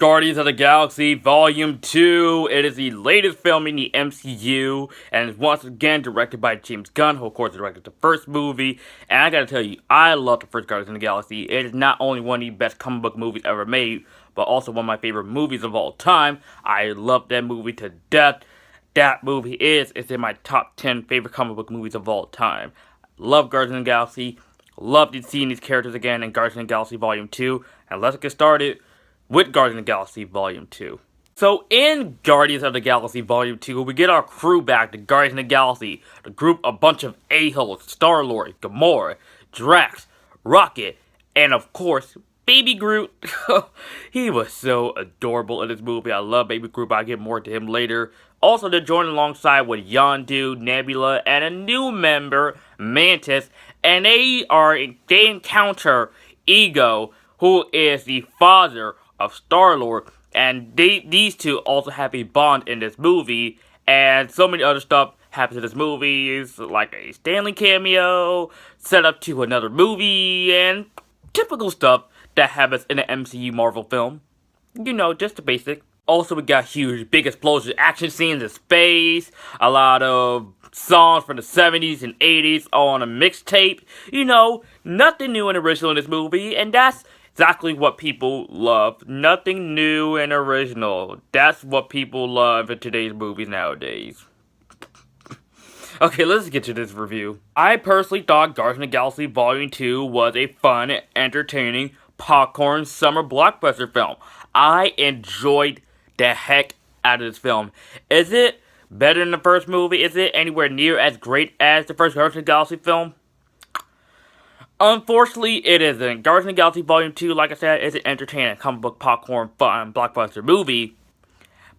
Guardians of the Galaxy Volume 2. It is the latest film in the MCU, and is once again directed by James Gunn, who of course directed the first movie. And I gotta tell you, I love the first Guardians of the Galaxy. It is not only one of the best comic book movies ever made, but also one of my favorite movies of all time. I love that movie to death. That movie is in my top 10 favorite comic book movies of all time. Love Guardians of the Galaxy. Love seeing these characters again in Guardians of the Galaxy Volume 2. And let's get started with Guardians of the Galaxy Volume 2. So in Guardians of the Galaxy Volume 2, we get our crew back to Guardians of the Galaxy. The group, a bunch of a-holes, Star-Lord, Gamora, Drax, Rocket, and of course, Baby Groot. He was so adorable in this movie. I love Baby Groot, but I'll get more to him later. Also, they're joining alongside with Yondu, Nebula, and a new member, Mantis. And they encounter Ego, who is the father of Star-Lord, and these two also have a bond in this movie, and so many other stuff happens in this movie, like a Stanley cameo, set up to another movie, and typical stuff that happens in an MCU Marvel film. You know, just the basic. Also, we got huge, big explosions, action scenes in space, a lot of songs from the 70s and 80s on a mixtape. You know, nothing new and original in this movie, and that's exactly what people love. Nothing new and original. That's what people love in today's movies nowadays. Okay, let's get to this review. I personally thought Guardians of the Galaxy Volume 2 was a fun, entertaining, popcorn summer blockbuster film. I enjoyed the heck out of this film. Is it better than the first movie? Is it anywhere near as great as the first Guardians of the Galaxy film? Unfortunately, it isn't. Guardians of the Galaxy Volume 2, like I said, is an entertaining, comic book, popcorn, fun, blockbuster movie.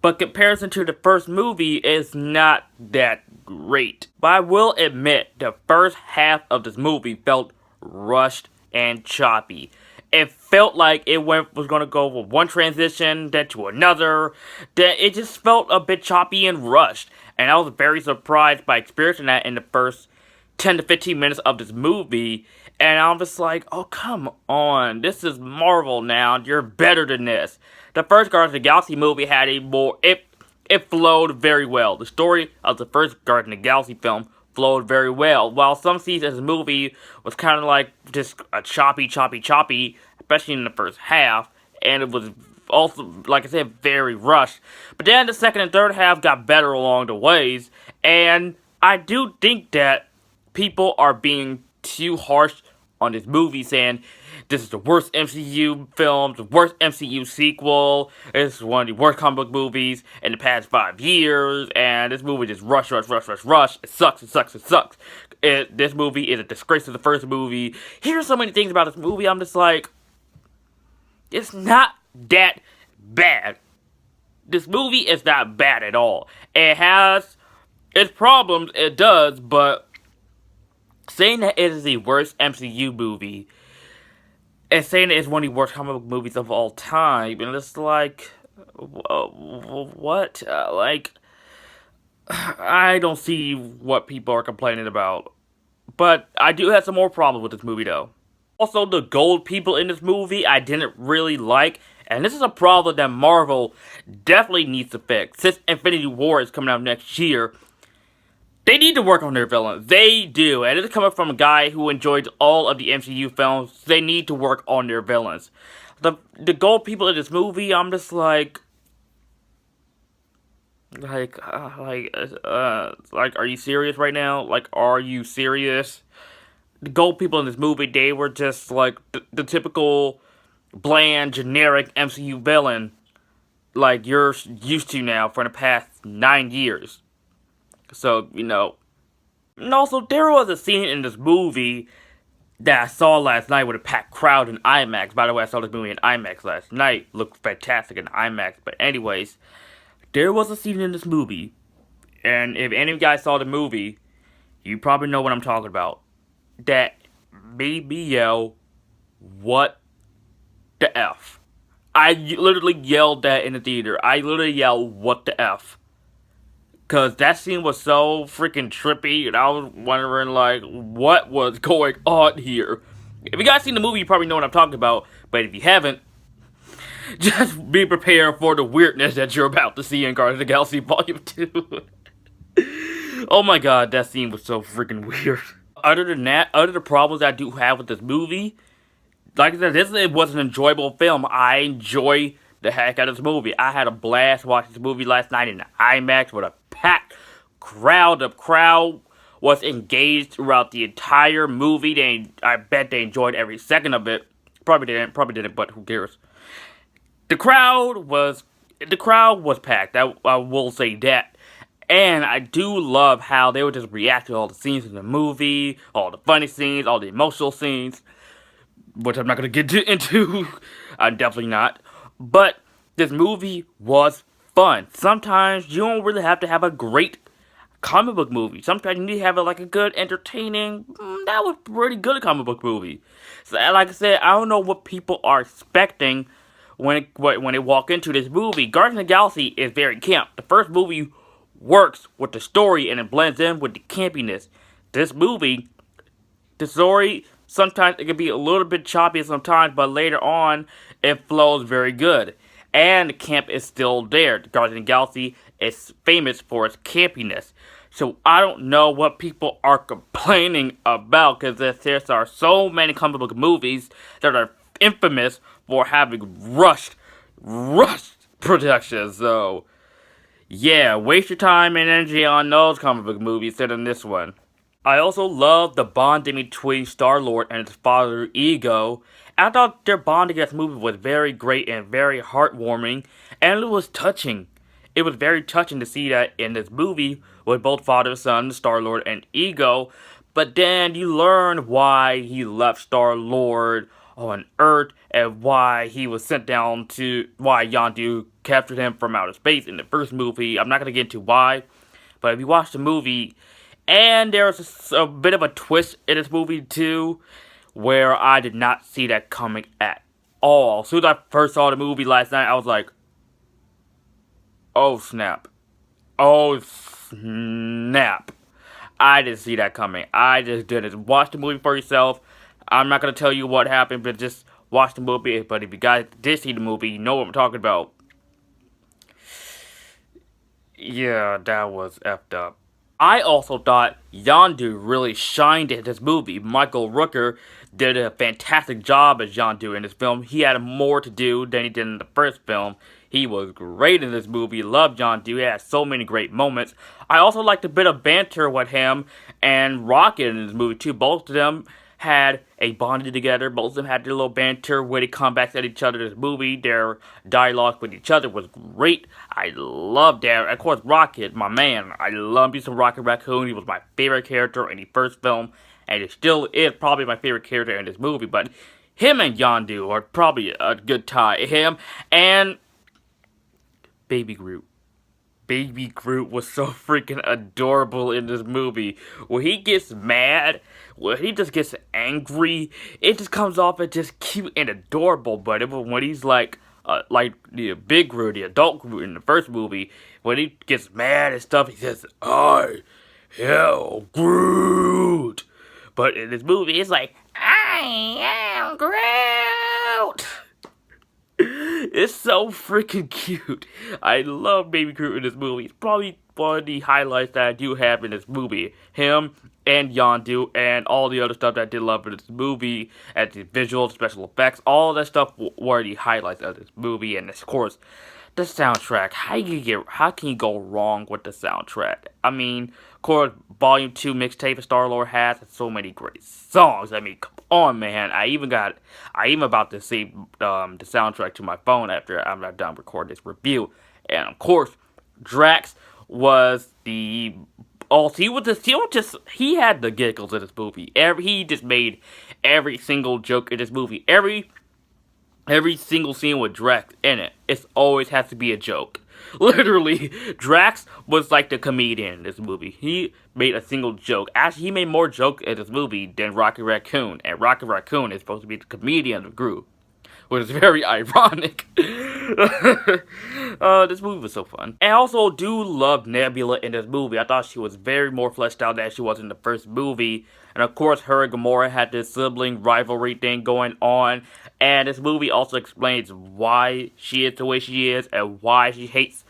But comparison to the first movie is not that great. But I will admit, the first half of this movie felt rushed and choppy. It felt like it was going to go with one transition, then to another. Then it just felt a bit choppy and rushed. And I was very surprised by experiencing that in the first 10 to 15 minutes of this movie. And I'm just like, oh, come on. This is Marvel now. You're better than this. The first Guardians of the Galaxy movie had it flowed very well. The story of the first Guardians of the Galaxy film flowed very well. While some scenes of the movie was kind of like just a choppy, especially in the first half. And it was also, like I said, very rushed. But then the second and third half got better along the ways. And I do think that people are being too harsh on this movie, saying this is the worst MCU film, the worst MCU sequel, this is one of the worst comic book movies in the past 5 years, and this movie just rush. It sucks. This movie is a disgrace to the first movie. Here's so many things about this movie, I'm just like, it's not that bad. This movie is not bad at all. It has its problems, it does, but saying that it is the worst MCU movie and saying that it's one of the worst comic book movies of all time, and it's like, what? I don't see what people are complaining about. But I do have some more problems with this movie, though. Also, the gold people in this movie I didn't really like, and this is a problem that Marvel definitely needs to fix. Since Infinity War is coming out next year, they need to work on their villains. They do. And it's coming from a guy who enjoys all of the MCU films. They need to work on their villains. The gold people in this movie, I'm just like, are you serious right now? Like, are you serious? The gold people in this movie, they were just like the typical bland, generic MCU villain like you're used to now for the past 9 years. So, you know. And also, there was a scene in this movie that I saw last night with a packed crowd in IMAX. By the way, I saw this movie in IMAX last night. Looked fantastic in IMAX. But anyways, there was a scene in this movie. And if any of you guys saw the movie, you probably know what I'm talking about. That made me yell, what the F? I literally yelled that in the theater. I literally yelled, what the F? Because that scene was so freaking trippy, and I was wondering, like, what was going on here? If you guys seen the movie, you probably know what I'm talking about. But if you haven't, Just be prepared for the weirdness that you're about to see in Guardians of the Galaxy Volume 2. Oh my god, that scene was so freaking weird. Other than that, other the problems I do have with this movie, like I said, this was an enjoyable film. I enjoy the heck out of this movie. I had a blast watching this movie last night in the IMAX with a packed crowd. The crowd was engaged throughout the entire movie. I bet they enjoyed every second of it. Probably didn't, but who cares? The crowd was packed. I will say that. And I do love how they would just react to all the scenes in the movie, all the funny scenes, all the emotional scenes, which I'm not going to get into. I'm definitely not. But this movie was fun. Sometimes you don't really have to have a great comic book movie. Sometimes you need to have a good, entertaining, that was pretty good comic book movie. So, like I said, I don't know what people are expecting when they walk into this movie. Guardians of the Galaxy is very camp. The first movie works with the story and it blends in with the campiness. This movie, the story, sometimes it can be a little bit choppy sometimes, but later on, it flows very good. And the camp is still there. The Guardians of the Galaxy is famous for its campiness. So I don't know what people are complaining about, because there are so many comic book movies that are infamous for having rushed productions. So yeah, waste your time and energy on those comic book movies instead of this one. I also love the bonding between Star-Lord and his father, Ego. I thought their bonding in this movie was very great and very heartwarming, and it was touching. It was very touching to see that in this movie with both father, son, Star-Lord, and Ego. But then you learn why he left Star-Lord on Earth and why he was sent down to, why Yondu captured him from outer space in the first movie. I'm not going to get into why, but if you watch the movie, and there's a bit of a twist in this movie too, where I did not see that coming at all. As soon as I first saw the movie last night, I was like, oh snap. Oh snap. I didn't see that coming. I just didn't. Watch the movie for yourself. I'm not going to tell you what happened, but just watch the movie. But if you guys did see the movie, you know what I'm talking about. Yeah, that was effed up. I also thought Yondu really shined in this movie. Michael Rooker did a fantastic job as Yondu in this film. He had more to do than he did in the first film. He was great in this movie. Loved Yondu. He had so many great moments. I also liked a bit of banter with him and Rocket in this movie too. Both of them had a bonding together. Both of them had their little banter, where they comebacks at each other in this movie. Their dialogue with each other was great. I loved that. Of course, Rocket, my man. I love me some Rocket Raccoon. He was my favorite character in the first film, and it still is probably my favorite character in this movie. But him and Yondu are probably a good tie. Him and Baby Groot. Baby Groot was so freaking adorable in this movie. When he gets mad, when he just gets angry, it just comes off as just cute and adorable. But when he's like the big Groot, the adult Groot in the first movie, when he gets mad and stuff, he says, "I am Groot." But in this movie, it's like, "I am Groot." It's so freaking cute. I love Baby Groot in this movie. It's probably one of the highlights that I do have in this movie. Him and Yondu and all the other stuff that I did love in this movie. And the visuals, special effects, all that stuff were the highlights of this movie. And of course, the soundtrack. How can you go wrong with the soundtrack? I mean, of course, Volume 2 mixtape of Star-Lord has so many great songs. I mean, come on, man. I even about to save the soundtrack to my phone after I'm not done recording this review. And of course, Drax was the he had the giggles in this movie. He just made every single joke in this movie. Every single scene with Drax in it, it always has to be a joke. Literally, Drax was like the comedian in this movie. He made a single joke. Actually, he made more jokes in this movie than Rocket Raccoon. And Rocket Raccoon is supposed to be the comedian of the group, which is very ironic. This movie was so fun. And I also do love Nebula in this movie. I thought she was very more fleshed out than she was in the first movie. And of course, her and Gamora had this sibling rivalry thing going on. And this movie also explains why she is the way she is and why she hates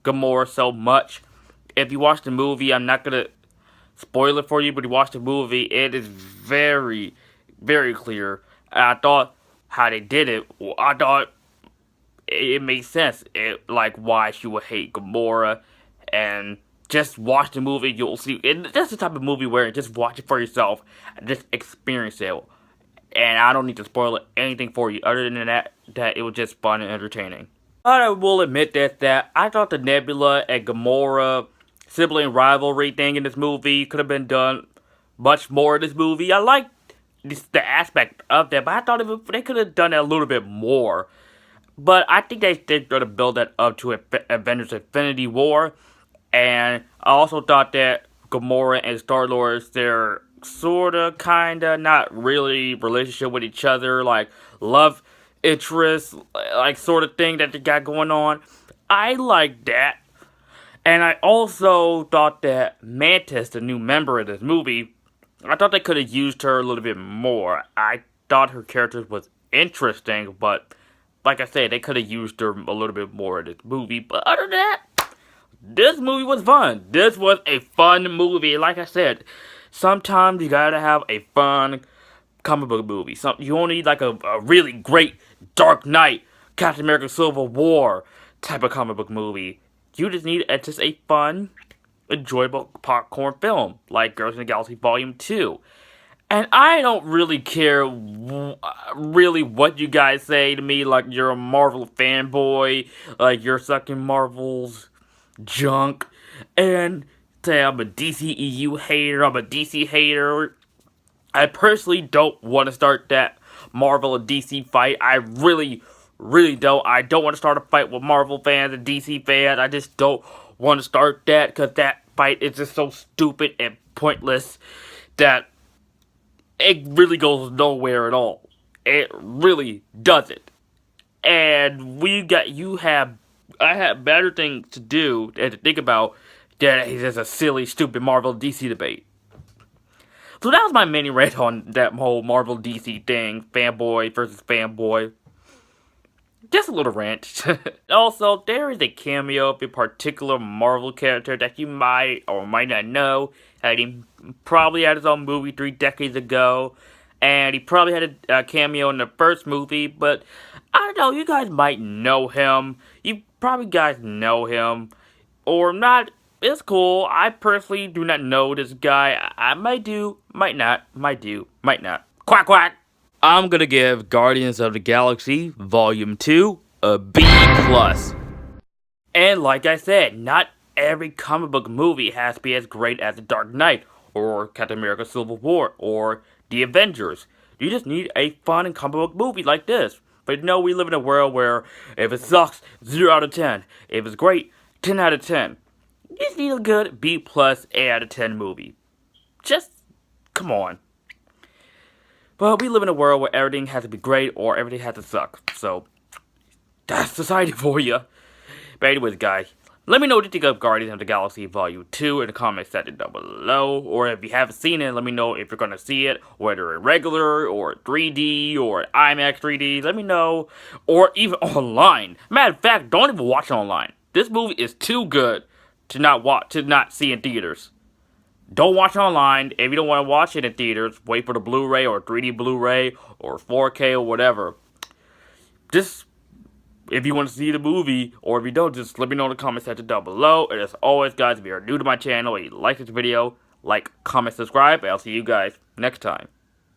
Gamora so much. If you watch the movie, I'm not gonna spoil it for you, but you watch the movie, it is very, very clear. And I thought how they did it, I thought it made sense. Like why she would hate Gamora, and just watch the movie. You'll see. That's the type of movie where just watch it for yourself, and just experience it. And I don't need to spoil anything for you, other than that it was just fun and entertaining. But I will admit that I thought the Nebula and Gamora sibling rivalry thing in this movie could have been done much more in this movie. I liked the aspect of that, but I thought they could have done it a little bit more. But I think they're going to build that up to Avengers Infinity War. And I also thought that Gamora and Star-Lord, they're sorta, kinda, not really relationship with each other, like love interest, like sort of thing that they got going on. I like that. And I also thought that Mantis, the new member of this movie, I thought they could have used her a little bit more. I thought her character was interesting, but like I said, they could have used her a little bit more in this movie. But other than that, this movie was fun. This was a fun movie. Like I said, sometimes you gotta have a fun comic book movie. You don't need like a really great Dark Knight, Captain America Civil War type of comic book movie. You just need just a fun, enjoyable popcorn film, like Guardians of the Galaxy Volume 2. And I don't really care really what you guys say to me, like you're a Marvel fanboy, like you're sucking Marvel's junk, and say I'm a DCEU hater, I'm a DC hater. I personally don't want to start that Marvel and DC fight. I really don't. I don't want to start a fight with Marvel fans and DC fans. I just don't want to start that, because that fight is just so stupid and pointless that it really goes nowhere at all. It really doesn't. And I have better things to do and to think about than it's just a silly, stupid Marvel DC debate. So that was my mini rant on that whole Marvel DC thing, fanboy versus fanboy. Just a little rant. Also, there is a cameo of a particular Marvel character that you might or might not know. He probably had his own movie 3 decades ago. And he probably had a cameo in the first movie. But I don't know, you guys might know him. You probably guys know him. Or not. It's cool. I personally do not know this guy. I might do, might not, might do, might not. Quack quack! I'm gonna give Guardians of the Galaxy Volume 2 a B+. And like I said, not every comic book movie has to be as great as The Dark Knight, or Captain America Civil War, or The Avengers. You just need a fun comic book movie like this. But you know, we live in a world where if it sucks, 0 out of 10. If it's great, 10 out of 10. You just need a good B+, A out of 10 movie. Just, come on. But we live in a world where everything has to be great or everything has to suck. So, that's society for you. But anyways, guys, let me know what you think of Guardians of the Galaxy Volume 2 in the comments section down below. Or if you haven't seen it, let me know if you're going to see it, whether in regular, or 3D, or IMAX 3D. Let me know. Or even online. Matter of fact, don't even watch it online. This movie is too good to not see in theaters. Don't watch it online. If you don't want to watch it in theaters, wait for the Blu-ray or 3D Blu-ray or 4K or whatever. Just, if you want to see the movie, or if you don't, just let me know in the comment section down below. And as always, guys, if you're new to my channel and you like this video, like, comment, subscribe, and I'll see you guys next time.